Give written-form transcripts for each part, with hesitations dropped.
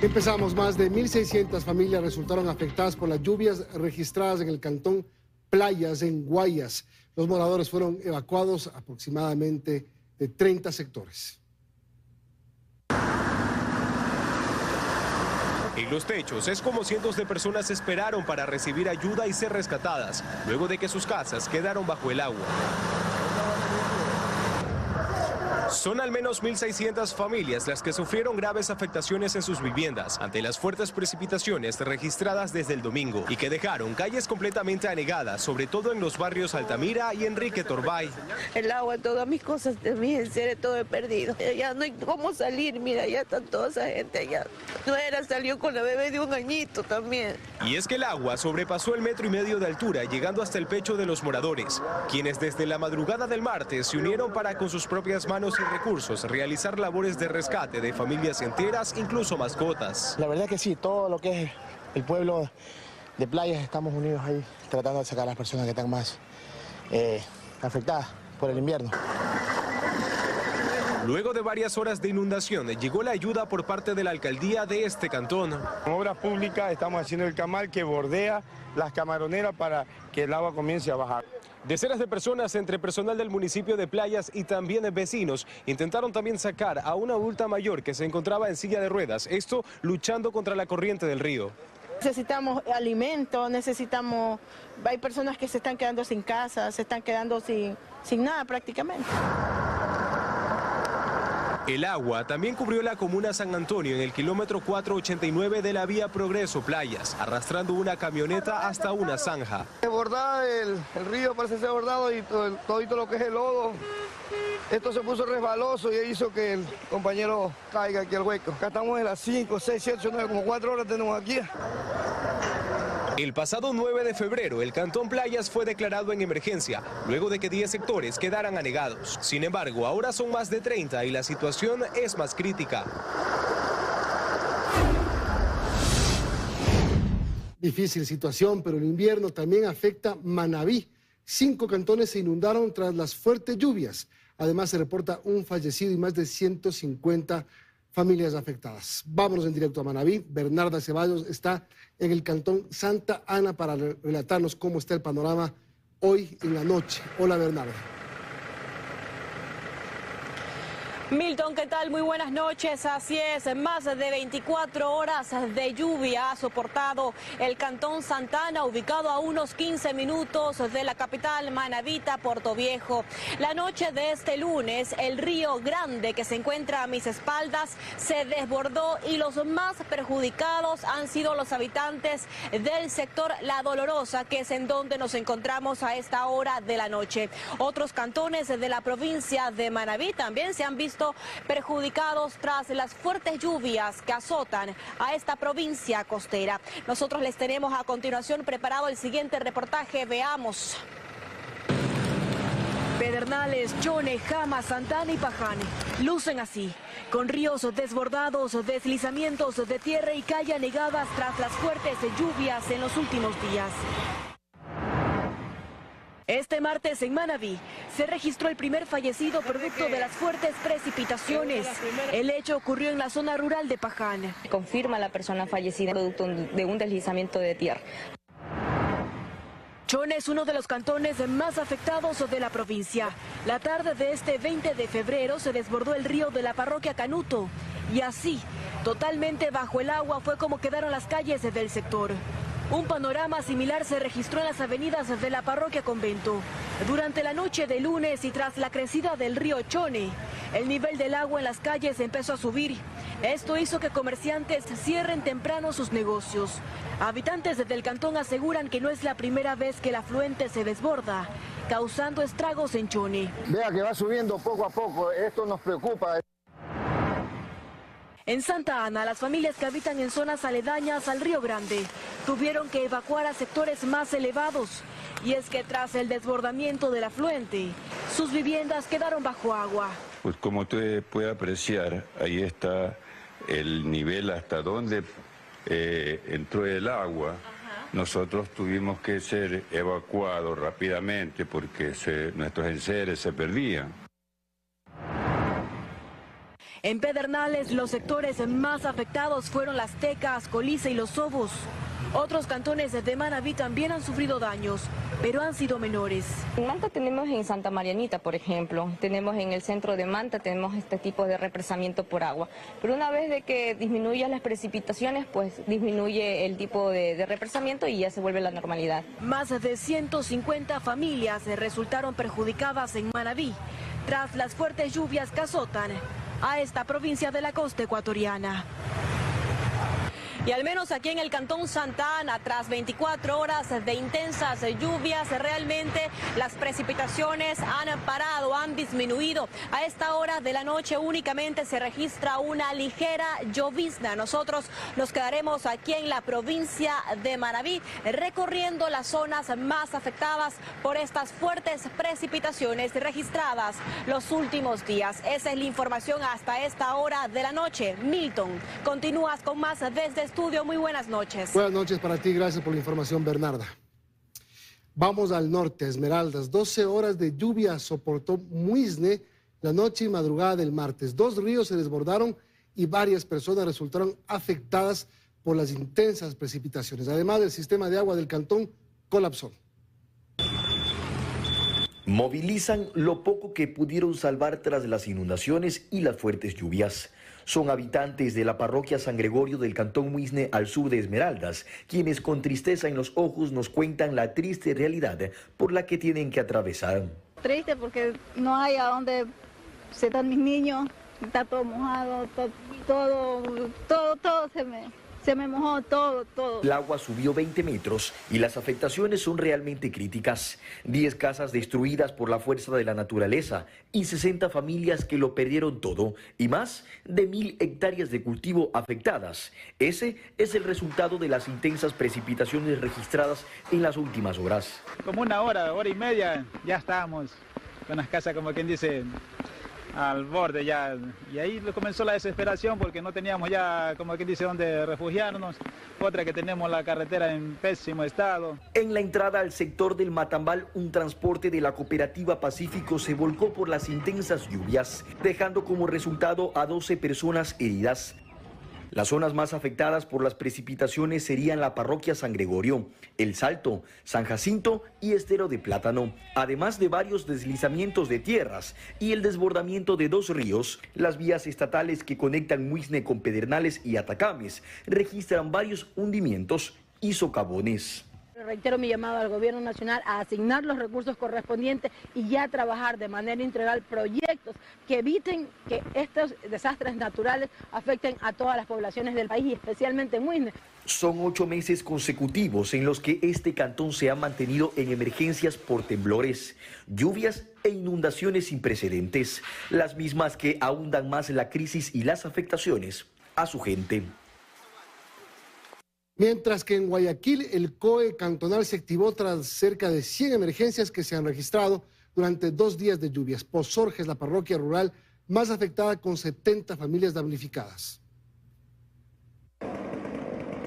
Empezamos, más de 1.600 familias resultaron afectadas por las lluvias registradas en el cantón Playas, en Guayas. Los moradores fueron evacuados aproximadamente de 30 sectores. En los techos es como cientos de personas esperaron para recibir ayuda y ser rescatadas, luego de que sus casas quedaron bajo el agua. Son al menos 1.600 familias las que sufrieron graves afectaciones en sus viviendas ante las fuertes precipitaciones registradas desde el domingo y que dejaron calles completamente anegadas, sobre todo en los barrios Altamira y Enrique Torbay. El agua, todas mis cosas, mis enseres, todo he perdido. Ya no hay cómo salir, mira, ya está toda esa gente allá. Nuera salió con la bebé de 1 añito también. Y es que el agua sobrepasó el 1,5 metros de altura, llegando hasta el pecho de los moradores, quienes desde la madrugada del martes se unieron para con sus propias manos y recursos realizar labores de rescate de familias enteras, incluso mascotas. La verdad que sí, todo lo que es el pueblo de Playas estamos unidos ahí tratando de sacar a las personas que están más afectadas por el invierno. Luego de varias horas de inundación, llegó la ayuda por parte de la alcaldía de este cantón. En obras públicas estamos haciendo el camal que bordea las camaroneras para que el agua comience a bajar. Decenas de personas, entre personal del municipio de Playas y también vecinos, intentaron también sacar a una adulta mayor que se encontraba en silla de ruedas, esto luchando contra la corriente del río. Necesitamos alimentos, hay personas que se están quedando sin casa, se están quedando sin nada prácticamente. El agua también cubrió la comuna San Antonio en el kilómetro 489 de la vía Progreso Playas, arrastrando una camioneta hasta una zanja. Desbordada el río, parece ser desbordado y todo lo que es el lodo. Esto se puso resbaloso y hizo que el compañero caiga aquí al hueco. Acá estamos en las 5, 6, 7, 8, 9, como 4 horas tenemos aquí. El pasado 9 de febrero, el cantón Playas fue declarado en emergencia, luego de que 10 sectores quedaran anegados. Sin embargo, ahora son más de 30 y la situación es más crítica. Difícil situación, pero el invierno también afecta Manabí. 5 cantones se inundaron tras las fuertes lluvias. Además, se reporta un fallecido y más de 150 familias afectadas. Vámonos en directo a Manabí. Bernarda Ceballos está en el cantón Santa Ana para relatarnos cómo está el panorama hoy en la noche. Hola, Bernarda. Milton, ¿qué tal? Muy buenas noches. Así es, más de 24 horas de lluvia ha soportado el cantón Santa Ana, ubicado a unos 15 minutos de la capital Manabita, Portoviejo. La noche de este lunes, el río Grande, que se encuentra a mis espaldas, se desbordó y los más perjudicados han sido los habitantes del sector La Dolorosa, que es en donde nos encontramos a esta hora de la noche. Otros cantones de la provincia de Manabí también se han visto perjudicados tras las fuertes lluvias que azotan a esta provincia costera. Nosotros les tenemos a continuación preparado el siguiente reportaje. Veamos. Pedernales, Chone, Jama, Santana y Pajane lucen así, con ríos desbordados, deslizamientos de tierra y calle anegadas tras las fuertes lluvias en los últimos días. Este martes en Manabí se registró el primer fallecido producto de las fuertes precipitaciones. El hecho ocurrió en la zona rural de Paján. Confirma la persona fallecida producto de un deslizamiento de tierra. Chone es uno de los cantones más afectados de la provincia. La tarde de este 20 de febrero se desbordó el río de la parroquia Canuto y así, totalmente bajo el agua, fue como quedaron las calles del sector. Un panorama similar se registró en las avenidas de la parroquia Convento. Durante la noche de lunes y tras la crecida del río Chone, el nivel del agua en las calles empezó a subir. Esto hizo que comerciantes cierren temprano sus negocios. Habitantes del cantón aseguran que no es la primera vez que el afluente se desborda, causando estragos en Chone. Vea que va subiendo poco a poco, esto nos preocupa. En Santa Ana, las familias que habitan en zonas aledañas al Río Grande tuvieron que evacuar a sectores más elevados. Y es que tras el desbordamiento del afluente, sus viviendas quedaron bajo agua. Pues como usted puede apreciar, ahí está el nivel hasta donde entró el agua. Nosotros tuvimos que ser evacuados rápidamente porque nuestros enseres se perdían. En Pedernales, los sectores más afectados fueron Las Tecas, Colisa y Los Sobos. Otros cantones de Manabí también han sufrido daños, pero han sido menores. En Manta tenemos en Santa Marianita, por ejemplo, tenemos en el centro de Manta, tenemos este tipo de represamiento por agua. Pero una vez de que disminuyan las precipitaciones, pues disminuye el tipo de represamiento y ya se vuelve la normalidad. Más de 150 familias resultaron perjudicadas en Manabí, tras las fuertes lluvias que azotan a esta provincia de la costa ecuatoriana. Y al menos aquí en el Cantón Santa Ana, tras 24 horas de intensas lluvias, realmente las precipitaciones han parado, han disminuido. A esta hora de la noche únicamente se registra una ligera llovizna. Nosotros nos quedaremos aquí en la provincia de Manabí, recorriendo las zonas más afectadas por estas fuertes precipitaciones registradas los últimos días. Esa es la información hasta esta hora de la noche. Milton, continúas con más desde estudio. Muy buenas noches. Buenas noches para ti, gracias por la información, Bernarda. Vamos al norte, Esmeraldas. 12 horas de lluvia soportó Muisne la noche y madrugada del martes. 2 ríos se desbordaron y varias personas resultaron afectadas por las intensas precipitaciones. Además, el sistema de agua del cantón colapsó. Movilizan lo poco que pudieron salvar tras las inundaciones y las fuertes lluvias. Son habitantes de la parroquia San Gregorio del cantón Muisne al sur de Esmeraldas, quienes con tristeza en los ojos nos cuentan la triste realidad por la que tienen que atravesar. Triste porque no hay a dónde se están mis niños, está todo mojado, todo se me mojó todo. El agua subió 20 metros y las afectaciones son realmente críticas. 10 casas destruidas por la fuerza de la naturaleza y 60 familias que lo perdieron todo y más de 1000 hectáreas de cultivo afectadas. Ese es el resultado de las intensas precipitaciones registradas en las últimas horas. Como una hora y media ya estábamos con las casas, como quien dice, al borde ya, y ahí comenzó la desesperación porque no teníamos ya, como quien dice, dónde refugiarnos. Otra que tenemos la carretera en pésimo estado. En la entrada al sector del Matambal, un transporte de la cooperativa Pacífico se volcó por las intensas lluvias, dejando como resultado a 12 personas heridas. Las zonas más afectadas por las precipitaciones serían la parroquia San Gregorio, El Salto, San Jacinto y Estero de Plátano, además de varios deslizamientos de tierras y el desbordamiento de 2 ríos. Las vías estatales que conectan Muisne con Pedernales y Atacames registran varios hundimientos y socavones. Reitero mi llamado al gobierno nacional a asignar los recursos correspondientes y ya trabajar de manera integral proyectos que eviten que estos desastres naturales afecten a todas las poblaciones del país y especialmente en Muisne. Son 8 meses consecutivos en los que este cantón se ha mantenido en emergencias por temblores, lluvias e inundaciones sin precedentes, las mismas que ahondan más la crisis y las afectaciones a su gente. Mientras que en Guayaquil el COE cantonal se activó tras cerca de 100 emergencias que se han registrado durante 2 días de lluvias. Pozorge es la parroquia rural más afectada con 70 familias damnificadas.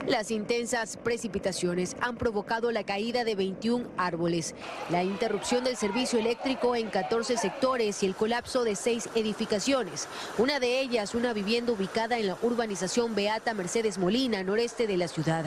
Las intensas precipitaciones han provocado la caída de 21 árboles, la interrupción del servicio eléctrico en 14 sectores y el colapso de 6 edificaciones. Una de ellas, una vivienda ubicada en la urbanización Beata Mercedes Molina, noreste de la ciudad.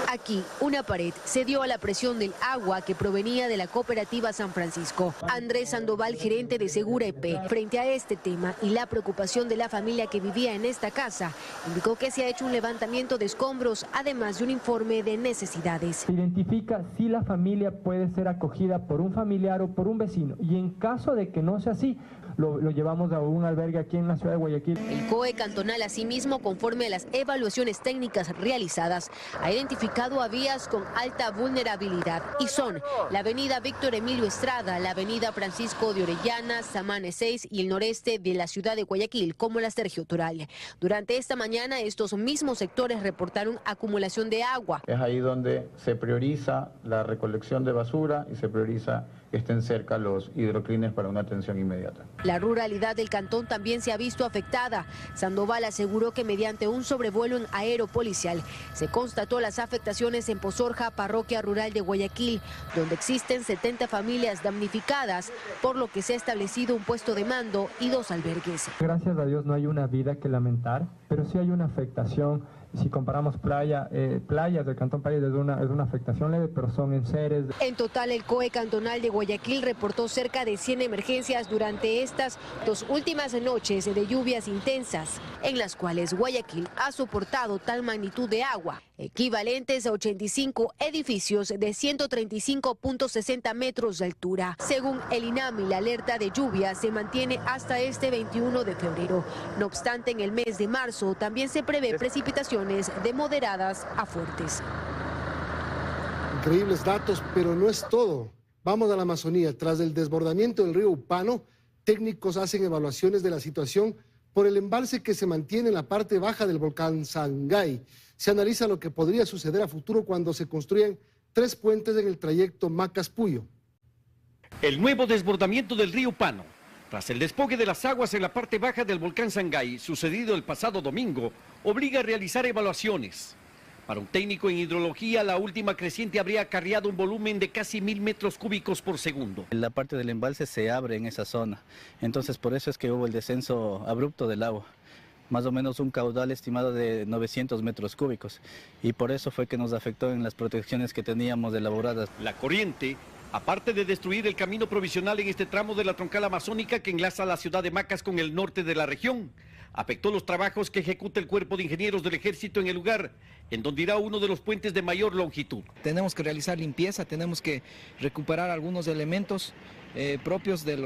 Aquí, una pared cedió a la presión del agua que provenía de la cooperativa San Francisco. Andrés Sandoval, gerente de Segura EP, frente a este tema y la preocupación de la familia que vivía en esta casa, indicó que se ha hecho un levantamiento de escombros, además de un informe de necesidades. Se identifica si la familia puede ser acogida por un familiar o por un vecino, y en caso de que no sea así, lo llevamos a un albergue aquí en la ciudad de Guayaquil. El COE cantonal, asimismo, conforme a las evaluaciones técnicas realizadas, ha identificado a vías con alta vulnerabilidad y son la avenida Víctor Emilio Estrada, la avenida Francisco de Orellana, Samane 6 y el noreste de la ciudad de Guayaquil, como la Sergio Toral. Durante esta mañana, estos mismos sectores reportaron acumulación de agua. Es ahí donde se prioriza la recolección de basura y se prioriza estén cerca los hidroclines para una atención inmediata. La ruralidad del cantón también se ha visto afectada. Sandoval aseguró que mediante un sobrevuelo en aeropolicial se constató las afectaciones en Pozorja, parroquia rural de Guayaquil, donde existen 70 familias damnificadas, por lo que se ha establecido un puesto de mando y 2 albergues. Gracias a Dios no hay una vida que lamentar, pero sí hay una afectación. Si comparamos playas del Cantón Payas es una afectación leve, pero son enseres. En total, el COE cantonal de Guayaquil reportó cerca de 100 emergencias durante estas 2 últimas noches de lluvias intensas, en las cuales Guayaquil ha soportado tal magnitud de agua, equivalentes a 85 edificios de 135.60 metros de altura. Según el INAMI, la alerta de lluvia se mantiene hasta este 21 de febrero. No obstante, en el mes de marzo también se prevé precipitaciones de moderadas a fuertes. Increíbles datos, pero no es todo. Vamos a la Amazonía. Tras el desbordamiento del río Upano, técnicos hacen evaluaciones de la situación por el embalse que se mantiene en la parte baja del volcán Sangay. Se analiza lo que podría suceder a futuro cuando se construyan 3 puentes en el trayecto Macas-Puyo. El nuevo desbordamiento del río Upano, tras el despogue de las aguas en la parte baja del volcán Sangay, sucedido el pasado domingo, obliga a realizar evaluaciones. Para un técnico en hidrología, la última creciente habría acarreado un volumen de casi 1000 metros cúbicos por segundo. La parte del embalse se abre en esa zona, entonces por eso es que hubo el descenso abrupto del agua. Más o menos un caudal estimado de 900 metros cúbicos, y por eso fue que nos afectó en las protecciones que teníamos elaboradas. La corriente, aparte de destruir el camino provisional en este tramo de la troncal amazónica que enlaza la ciudad de Macas con el norte de la región, afectó los trabajos que ejecuta el Cuerpo de Ingenieros del Ejército en el lugar, en donde irá uno de los puentes de mayor longitud. Tenemos que realizar limpieza, tenemos que recuperar algunos elementos propios del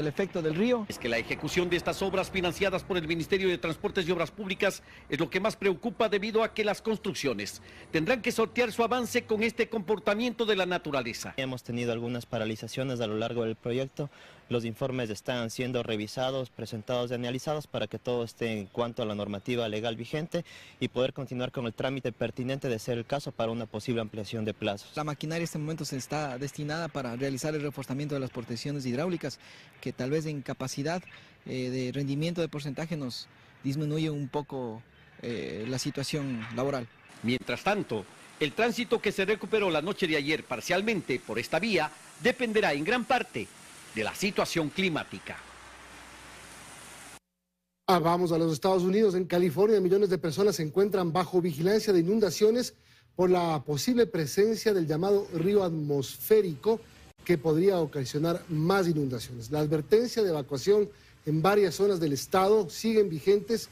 efecto del río. Es que la ejecución de estas obras financiadas por el Ministerio de Transportes y Obras Públicas es lo que más preocupa, debido a que las construcciones tendrán que sortear su avance con este comportamiento de la naturaleza. Hemos tenido algunas paralizaciones a lo largo del proyecto. Los informes están siendo revisados, presentados y analizados para que todo esté en cuanto a la normativa legal vigente y poder continuar con el trámite pertinente de ser el caso para una posible ampliación de plazos. La maquinaria en este momento se está destinada para realizar el reforzamiento de las protecciones hidráulicas, que tal vez en capacidad de rendimiento de porcentaje nos disminuye un poco la situación laboral. Mientras tanto, el tránsito que se recuperó la noche de ayer parcialmente por esta vía dependerá en gran parte de la situación climática. Vamos a los Estados Unidos. En California, millones de personas se encuentran bajo vigilancia de inundaciones por la posible presencia del llamado río atmosférico, que podría ocasionar más inundaciones. La advertencia de evacuación en varias zonas del estado siguen vigentes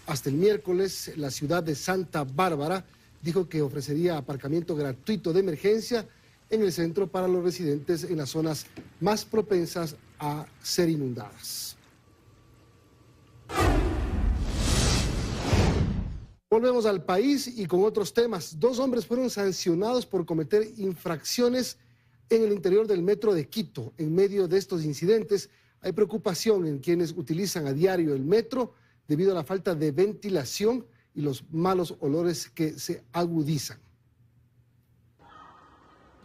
hasta el miércoles. La ciudad de Santa Bárbara dijo que ofrecería aparcamiento gratuito de emergencia en el centro para los residentes en las zonas más propensas a ser inundadas. Volvemos al país y con otros temas. 2 hombres fueron sancionados por cometer infracciones en el interior del metro de Quito. En medio de estos incidentes hay preocupación en quienes utilizan a diario el metro debido a la falta de ventilación y los malos olores que se agudizan.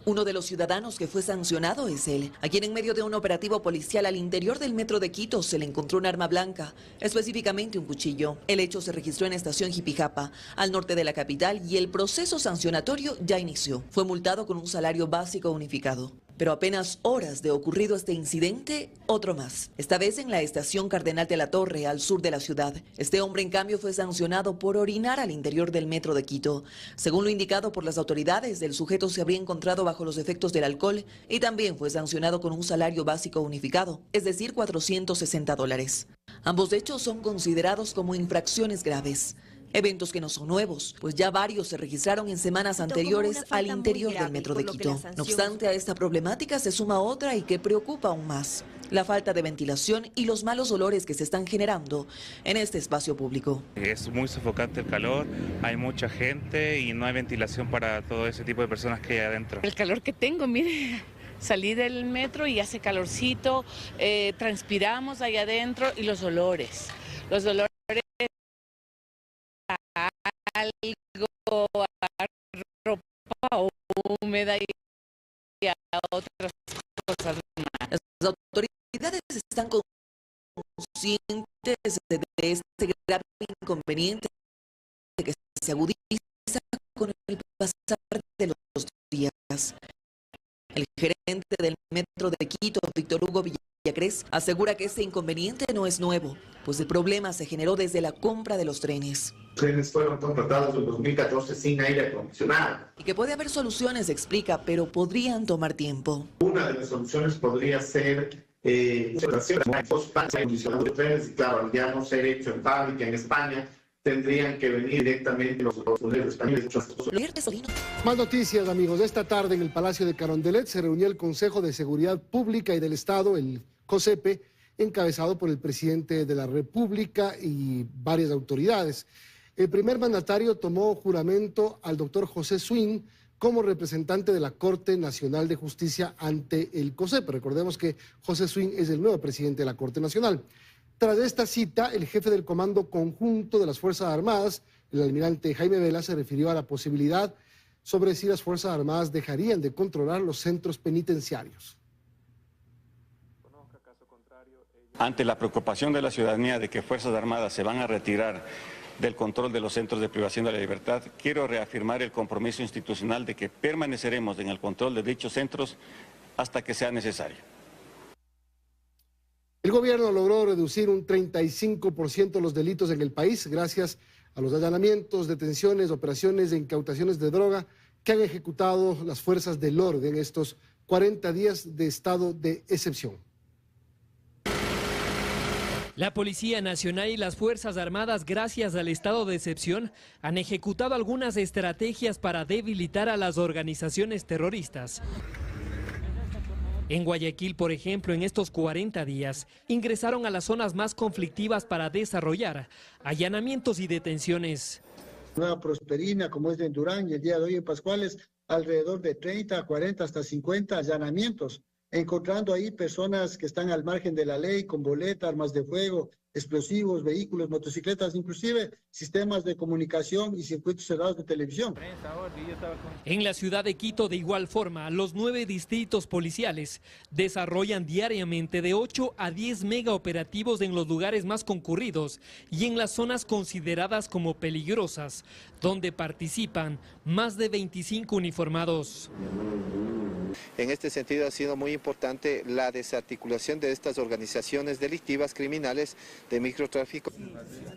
Uno de los ciudadanos que fue sancionado es él, a quien en medio de un operativo policial al interior del metro de Quito se le encontró un arma blanca, específicamente un cuchillo. El hecho se registró en estación Jipijapa, al norte de la capital, y el proceso sancionatorio ya inició. Fue multado con un salario básico unificado. Pero apenas horas de ocurrido este incidente, otro más. Esta vez en la estación Cardenal de la Torre, al sur de la ciudad. Este hombre, en cambio, fue sancionado por orinar al interior del metro de Quito. Según lo indicado por las autoridades, el sujeto se habría encontrado bajo los efectos del alcohol y también fue sancionado con un salario básico unificado, es decir, $460. Ambos hechos son considerados como infracciones graves. Eventos que no son nuevos, pues ya varios se registraron en semanas anteriores al interior del metro de Quito. No obstante, a esta problemática se suma otra y que preocupa aún más: la falta de ventilación y los malos olores que se están generando en este espacio público. Es muy sofocante el calor, hay mucha gente y no hay ventilación para todo ese tipo de personas que hay adentro. El calor que tengo, mire. Salí del metro y hace calorcito, transpiramos ahí adentro, y los olores algo a ropa húmeda y a otras cosas están conscientes de este grave inconveniente que se agudiza con el pasar de los días. El gerente del Metro de Quito, Víctor Hugo Villacrés, asegura que este inconveniente no es nuevo, pues el problema se generó desde la compra de los trenes. Los trenes fueron contratados en 2014 sin aire acondicionado. Y que puede haber soluciones, explica, pero podrían tomar tiempo. Una de las soluciones podría ser de trenes, y claro, al ya no ser hecho en fábrica en España, tendrían que venir directamente los españoles. Más noticias, amigos. Esta tarde en el Palacio de Carondelet se reunió el Consejo de Seguridad Pública y del Estado, el COSEPE, encabezado por el presidente de la República y varias autoridades. El primer mandatario tomó juramento al doctor José Swing como representante de la Corte Nacional de Justicia ante el COSEPE. Recordemos que José Swing es el nuevo presidente de la Corte Nacional. Tras esta cita, el jefe del Comando Conjunto de las Fuerzas Armadas, el almirante Jaime Vela, se refirió a la posibilidad sobre si las Fuerzas Armadas dejarían de controlar los centros penitenciarios. Ante la preocupación de la ciudadanía de que Fuerzas Armadas se van a retirar del control de los centros de privación de la libertad, quiero reafirmar el compromiso institucional de que permaneceremos en el control de dichos centros hasta que sea necesario. El gobierno logró reducir un 35% los delitos en el país gracias a los allanamientos, detenciones, operaciones de incautaciones de droga que han ejecutado las fuerzas del orden estos 40 días de estado de excepción. La Policía Nacional y las Fuerzas Armadas, gracias al estado de excepción, han ejecutado algunas estrategias para debilitar a las organizaciones terroristas. En Guayaquil, por ejemplo, en estos 40 días, ingresaron a las zonas más conflictivas para desarrollar allanamientos y detenciones. Nueva Prosperina, como es de Durán, y el día de hoy en Pascuales, alrededor de 30, 40, hasta 50 allanamientos, encontrando ahí personas que están al margen de la ley, con boleta, armas de fuego, explosivos, vehículos, motocicletas, inclusive sistemas de comunicación y circuitos cerrados de televisión. En la ciudad de Quito, de igual forma, los 9 distritos policiales desarrollan diariamente de 8 a 10 megaoperativos en los lugares más concurridos y en las zonas consideradas como peligrosas, donde participan más de 25 uniformados. En este sentido ha sido muy importante la desarticulación de estas organizaciones delictivas criminales de microtráfico.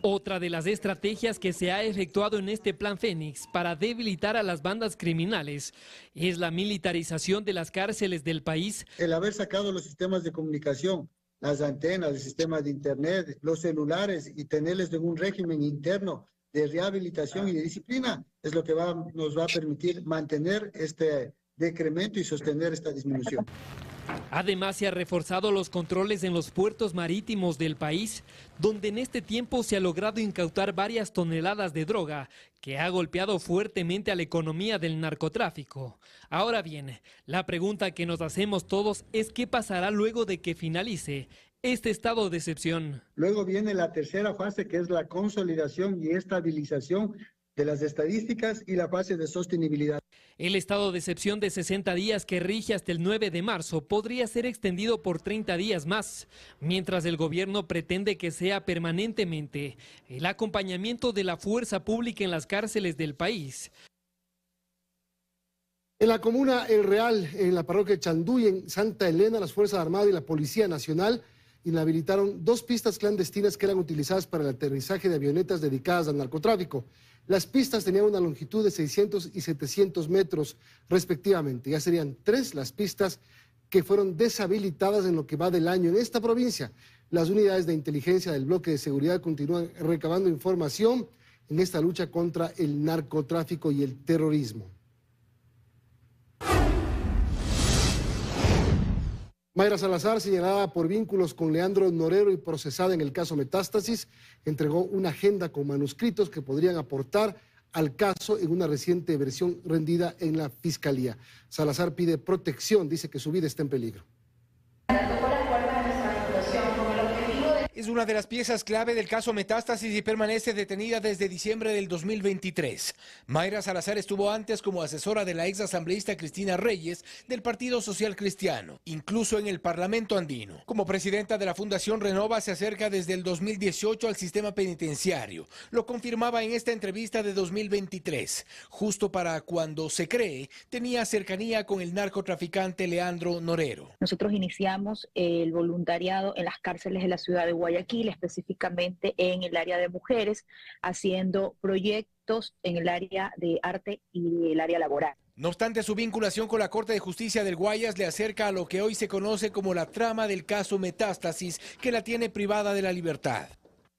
Otra de las estrategias que se ha efectuado en este Plan Fénix para debilitar a las bandas criminales es la militarización de las cárceles del país. El haber sacado los sistemas de comunicación, las antenas, el sistema de internet, los celulares y tenerles en un régimen interno de rehabilitación y de disciplina es lo que nos va a permitir mantener este decremento y sostener esta disminución. Además, se han reforzado los controles en los puertos marítimos del país, donde en este tiempo se ha logrado incautar varias toneladas de droga que ha golpeado fuertemente a la economía del narcotráfico. Ahora bien, la pregunta que nos hacemos todos es ¿qué pasará luego de que finalice este estado de excepción? Luego viene la tercera fase, que es la consolidación y estabilización de las estadísticas y la fase de sostenibilidad. El estado de excepción de 60 días que rige hasta el 9 de marzo podría ser extendido por 30 días más, mientras el gobierno pretende que sea permanentemente el acompañamiento de la fuerza pública en las cárceles del país. En la comuna El Real, en la parroquia Chanduy, en Santa Elena, las Fuerzas Armadas y la Policía Nacional inhabilitaron 2 pistas clandestinas que eran utilizadas para el aterrizaje de avionetas dedicadas al narcotráfico. Las pistas tenían una longitud de 600 y 700 metros respectivamente. Ya serían 3 las pistas que fueron deshabilitadas en lo que va del año en esta provincia. Las unidades de inteligencia del bloque de seguridad continúan recabando información en esta lucha contra el narcotráfico y el terrorismo. Mayra Salazar, señalada por vínculos con Leandro Norero y procesada en el caso Metástasis, entregó una agenda con manuscritos que podrían aportar al caso en una reciente versión rendida en la Fiscalía. Salazar pide protección, dice que su vida está en peligro. Es una de las piezas clave del caso Metástasis y permanece detenida desde diciembre del 2023. Mayra Salazar estuvo antes como asesora de la ex asambleísta Cristina Reyes del Partido Social Cristiano, incluso en el Parlamento andino. Como presidenta de la Fundación Renova se acerca desde el 2018 al sistema penitenciario. Lo confirmaba en esta entrevista de 2023, justo para cuando se cree tenía cercanía con el narcotraficante Leandro Norero. Nosotros iniciamos el voluntariado en las cárceles de la ciudad de Guayaquil, específicamente en el área de mujeres, haciendo proyectos en el área de arte y el área laboral. No obstante, su vinculación con la Corte de Justicia del Guayas le acerca a lo que hoy se conoce como la trama del caso Metástasis, que la tiene privada de la libertad.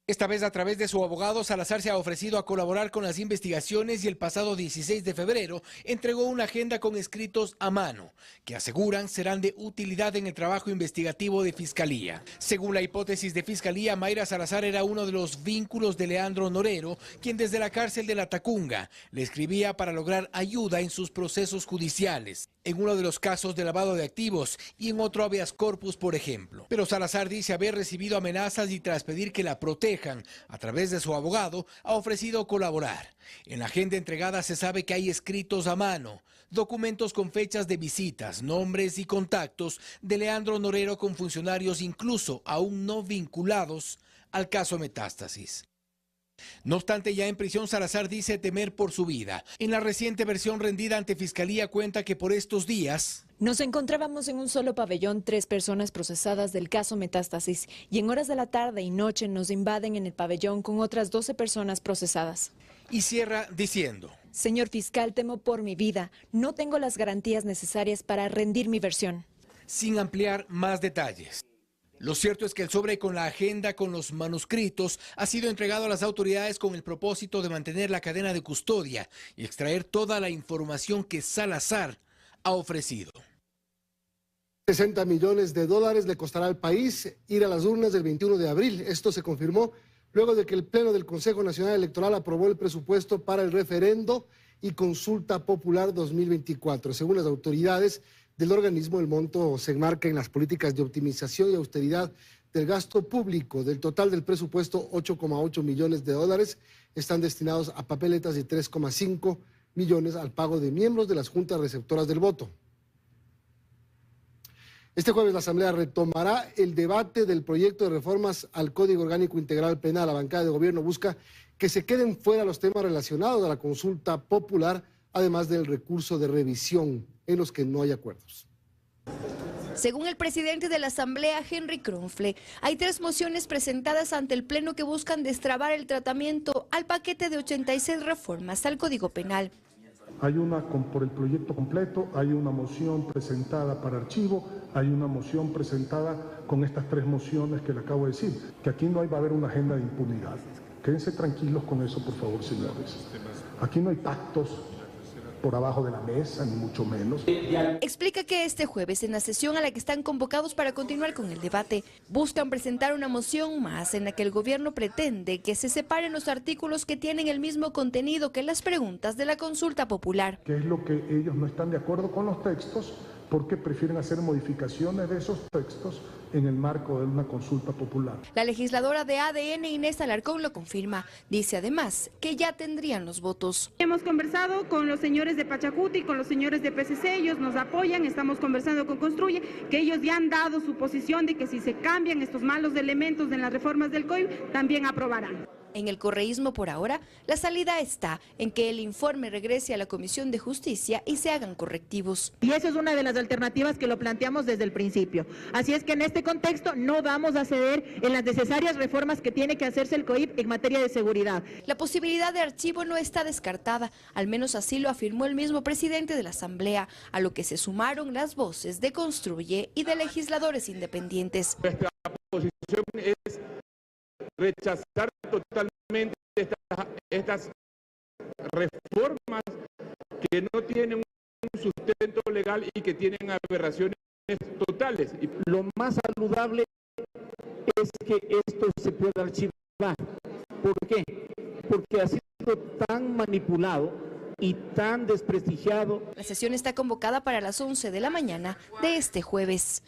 Esta vez, a través de su abogado, Salazar se ha ofrecido a colaborar con las investigaciones y el pasado 16 de febrero entregó una agenda con escritos a mano, que aseguran serán de utilidad en el trabajo investigativo de Fiscalía. Según la hipótesis de Fiscalía, Mayra Salazar era uno de los vínculos de Leandro Norero, quien desde la cárcel de La Tacunga le escribía para lograr ayuda en sus procesos judiciales, en uno de los casos de lavado de activos y en otro habeas corpus, por ejemplo. Pero Salazar dice haber recibido amenazas y tras pedir que la protejan a través de su abogado, ha ofrecido colaborar. En la agenda entregada se sabe que hay escritos a mano, documentos con fechas de visitas, nombres y contactos de Leandro Norero con funcionarios incluso aún no vinculados al caso Metástasis. No obstante, ya en prisión, Salazar dice temer por su vida. En la reciente versión rendida ante Fiscalía cuenta que por estos días nos encontrábamos en un solo pabellón 3 personas procesadas del caso Metástasis y en horas de la tarde y noche nos invaden en el pabellón con otras 12 personas procesadas. Y cierra diciendo: señor fiscal, temo por mi vida, no tengo las garantías necesarias para rendir mi versión. Sin ampliar más detalles. Lo cierto es que el sobre con la agenda con los manuscritos ha sido entregado a las autoridades con el propósito de mantener la cadena de custodia y extraer toda la información que Salazar ha ofrecido. 60 millones de dólares le costará al país ir a las urnas del 21 de abril. Esto se confirmó luego de que el Pleno del Consejo Nacional Electoral aprobó el presupuesto para el referendo y consulta popular 2024. Según las autoridades del organismo, el monto se enmarca en las políticas de optimización y austeridad del gasto público. Del total del presupuesto, 8,8 millones de dólares están destinados a papeletas y 3,5 millones al pago de miembros de las juntas receptoras del voto. Este jueves la Asamblea retomará el debate del proyecto de reformas al Código Orgánico Integral Penal. La bancada de gobierno busca que se queden fuera los temas relacionados a la consulta popular, además del recurso de revisión, en los que no hay acuerdos. Según el presidente de la Asamblea, Henry Kronfle, hay 3 mociones presentadas ante el Pleno que buscan destrabar el tratamiento al paquete de 86 reformas al Código Penal. Hay una por el proyecto completo, hay una moción presentada para archivo, hay una moción presentada con estas 3 mociones que le acabo de decir, que aquí no va a haber una agenda de impunidad. Quédense tranquilos con eso, por favor, señores. Aquí no hay pactos por abajo de la mesa, ni mucho menos. Explica que este jueves, en la sesión a la que están convocados para continuar con el debate, buscan presentar una moción más en la que el gobierno pretende que se separen los artículos que tienen el mismo contenido que las preguntas de la consulta popular. ¿Qué es lo que ellos no están de acuerdo con los textos? Porque prefieren hacer modificaciones de esos textos en el marco de una consulta popular. La legisladora de ADN, Inés Alarcón, lo confirma. Dice además que ya tendrían los votos. Hemos conversado con los señores de Pachacuti, con los señores de PCC, ellos nos apoyan, estamos conversando con Construye, que ellos ya han dado su posición de que si se cambian estos malos elementos en las reformas del COI, también aprobarán. En el correísmo por ahora, la salida está en que el informe regrese a la Comisión de Justicia y se hagan correctivos. Y esa es una de las alternativas que lo planteamos desde el principio. Así es que en este contexto no vamos a ceder en las necesarias reformas que tiene que hacerse el COIP en materia de seguridad. La posibilidad de archivo no está descartada, al menos así lo afirmó el mismo presidente de la Asamblea, a lo que se sumaron las voces de Construye y de legisladores independientes. Nuestra posición es rechazar totalmente estas reformas que no tienen un sustento legal y que tienen aberraciones totales. Lo más saludable es que esto se pueda archivar. ¿Por qué? Porque ha sido tan manipulado y tan desprestigiado. La sesión está convocada para las 11 de la mañana de este jueves.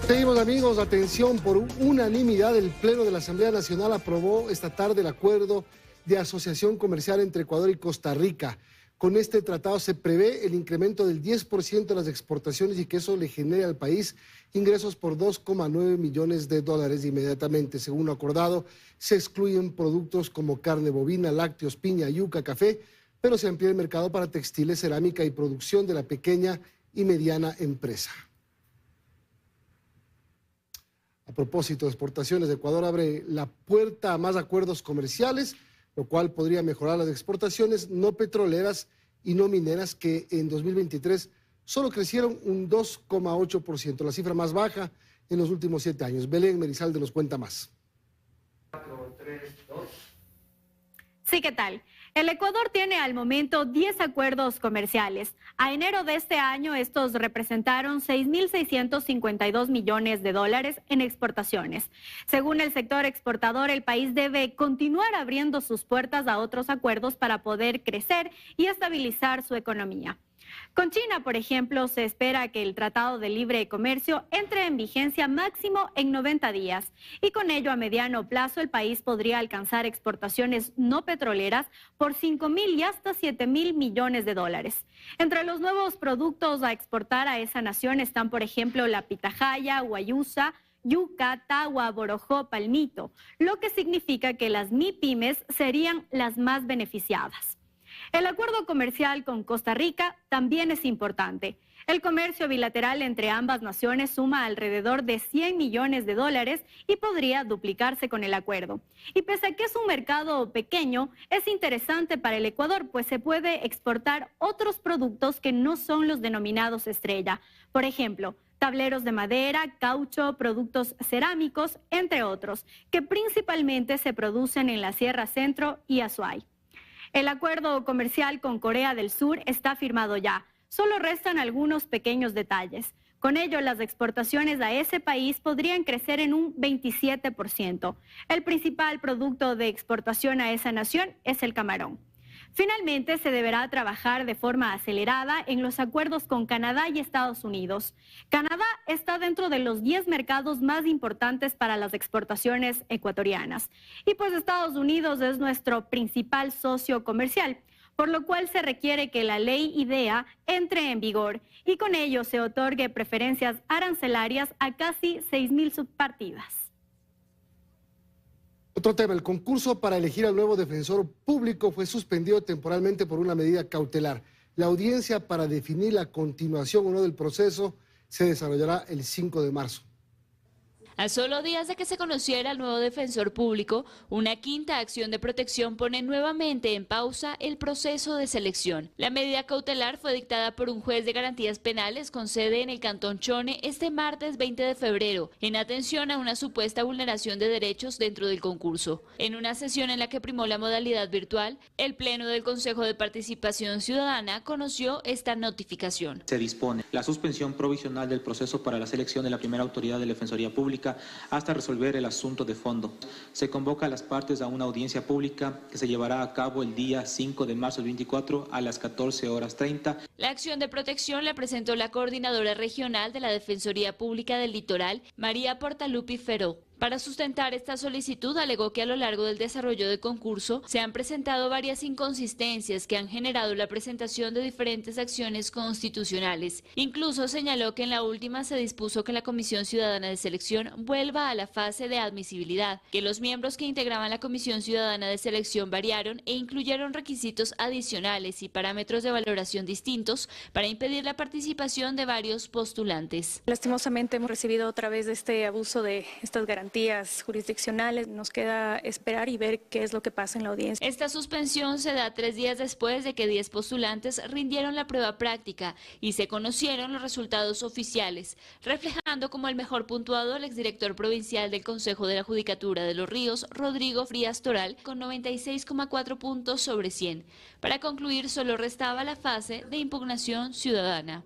Seguimos, amigos, atención, por unanimidad el Pleno de la Asamblea Nacional aprobó esta tarde el acuerdo de asociación comercial entre Ecuador y Costa Rica. Con este tratado se prevé el incremento del 10% de las exportaciones y que eso le genere al país ingresos por 2,9 millones de dólares inmediatamente. Según lo acordado, se excluyen productos como carne bovina, lácteos, piña, yuca, café, pero se amplía el mercado para textiles, cerámica y producción de la pequeña y mediana empresa. A propósito de exportaciones, Ecuador abre la puerta a más acuerdos comerciales, lo cual podría mejorar las exportaciones no petroleras y no mineras, que en 2023 solo crecieron un 2,8%, la cifra más baja en los últimos 7 años. Belén Merizalde nos cuenta más. 4, 3, 2. Sí, ¿qué tal? El Ecuador tiene al momento 10 acuerdos comerciales. A enero de este año, estos representaron 6.652 millones de dólares en exportaciones. Según el sector exportador, el país debe continuar abriendo sus puertas a otros acuerdos para poder crecer y estabilizar su economía. Con China, por ejemplo, se espera que el Tratado de Libre Comercio entre en vigencia máximo en 90 días y con ello a mediano plazo el país podría alcanzar exportaciones no petroleras por 5.000 y hasta 7.000 millones de dólares. Entre los nuevos productos a exportar a esa nación están, por ejemplo, la pitahaya, guayusa, yuca, tagua, borojó, palmito, lo que significa que las MIPYMES serían las más beneficiadas. El acuerdo comercial con Costa Rica también es importante. El comercio bilateral entre ambas naciones suma alrededor de 100 millones de dólares y podría duplicarse con el acuerdo. Y pese a que es un mercado pequeño, es interesante para el Ecuador, pues se puede exportar otros productos que no son los denominados estrella. Por ejemplo, tableros de madera, caucho, productos cerámicos, entre otros, que principalmente se producen en la Sierra Centro y Azuay. El acuerdo comercial con Corea del Sur está firmado ya. Solo restan algunos pequeños detalles. Con ello, las exportaciones a ese país podrían crecer en un 27%. El principal producto de exportación a esa nación es el camarón. Finalmente, se deberá trabajar de forma acelerada en los acuerdos con Canadá y Estados Unidos. Canadá está dentro de los 10 mercados más importantes para las exportaciones ecuatorianas. Y pues Estados Unidos es nuestro principal socio comercial, por lo cual se requiere que la ley IDEA entre en vigor y con ello se otorgue preferencias arancelarias a casi 6.000 subpartidas. Otro tema, el concurso para elegir al nuevo defensor público fue suspendido temporalmente por una medida cautelar. La audiencia para definir la continuación o no del proceso se desarrollará el 5 de marzo. A solo días de que se conociera el nuevo defensor público, una quinta acción de protección pone nuevamente en pausa el proceso de selección. La medida cautelar fue dictada por un juez de garantías penales con sede en el Cantón Chone este martes 20 de febrero, en atención a una supuesta vulneración de derechos dentro del concurso. En una sesión en la que primó la modalidad virtual, el Pleno del Consejo de Participación Ciudadana conoció esta notificación. Se dispone la suspensión provisional del proceso para la selección de la primera autoridad de la Defensoría Pública hasta resolver el asunto de fondo. Se convoca a las partes a una audiencia pública que se llevará a cabo el día 5 de marzo del 24 a las 14:30. La acción de protección la presentó la coordinadora regional de la Defensoría Pública del Litoral, María Portalupi Feró. Para sustentar esta solicitud, alegó que a lo largo del desarrollo del concurso se han presentado varias inconsistencias que han generado la presentación de diferentes acciones constitucionales. Incluso señaló que en la última se dispuso que la Comisión Ciudadana de Selección vuelva a la fase de admisibilidad, que los miembros que integraban la Comisión Ciudadana de Selección variaron e incluyeron requisitos adicionales y parámetros de valoración distintos para impedir la participación de varios postulantes. Lastimosamente hemos recibido otra vez este abuso de estas garantías jurisdiccionales. Nos queda esperar y ver qué es lo que pasa en la audiencia. Esta suspensión se da 3 días después de que 10 postulantes rindieron la prueba práctica y se conocieron los resultados oficiales, reflejando como el mejor puntuado el exdirector provincial del Consejo de la Judicatura de Los Ríos, Rodrigo Frías Toral, con 96,4 puntos sobre 100. Para concluir, solo restaba la fase de impugnación ciudadana.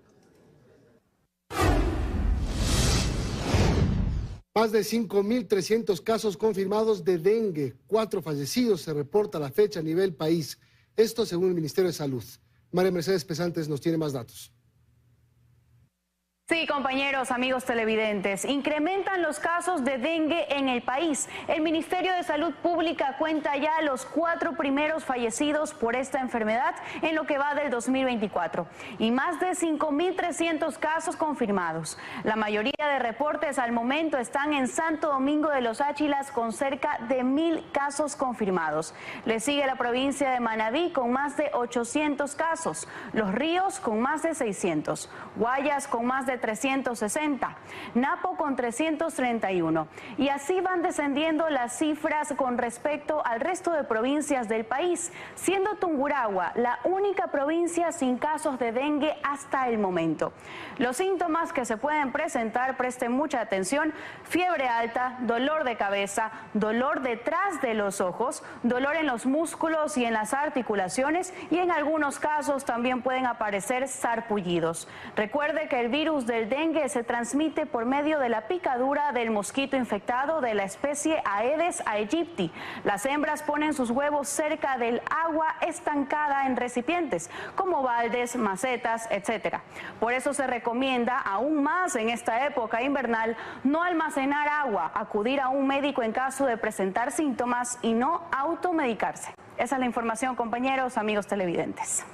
Más de 5.300 casos confirmados de dengue, 4 fallecidos se reporta a la fecha a nivel país. Esto según el Ministerio de Salud. María Mercedes Pesantes nos tiene más datos. Sí, compañeros, amigos televidentes, incrementan los casos de dengue en el país. El Ministerio de Salud Pública cuenta ya los 4 primeros fallecidos por esta enfermedad en lo que va del 2024 y más de 5.300 casos confirmados. La mayoría de reportes al momento están en Santo Domingo de los Áchilas con cerca de 1.000 casos confirmados. Le sigue la provincia de Manabí con más de 800 casos, Los Ríos con más de 600, Guayas con más de 360, Napo con 331 y así van descendiendo las cifras con respecto al resto de provincias del país, siendo Tungurahua la única provincia sin casos de dengue hasta el momento. Los síntomas que se pueden presentar, presten mucha atención: fiebre alta, dolor de cabeza, dolor detrás de los ojos, dolor en los músculos y en las articulaciones y en algunos casos también pueden aparecer sarpullidos. Recuerde que el virus del dengue se transmite por medio de la picadura del mosquito infectado de la especie Aedes aegypti. Las hembras ponen sus huevos cerca del agua estancada en recipientes, como baldes, macetas, etc. Por eso se recomienda, aún más en esta época invernal, no almacenar agua, acudir a un médico en caso de presentar síntomas y no automedicarse. Esa es la información, compañeros, amigos televidentes.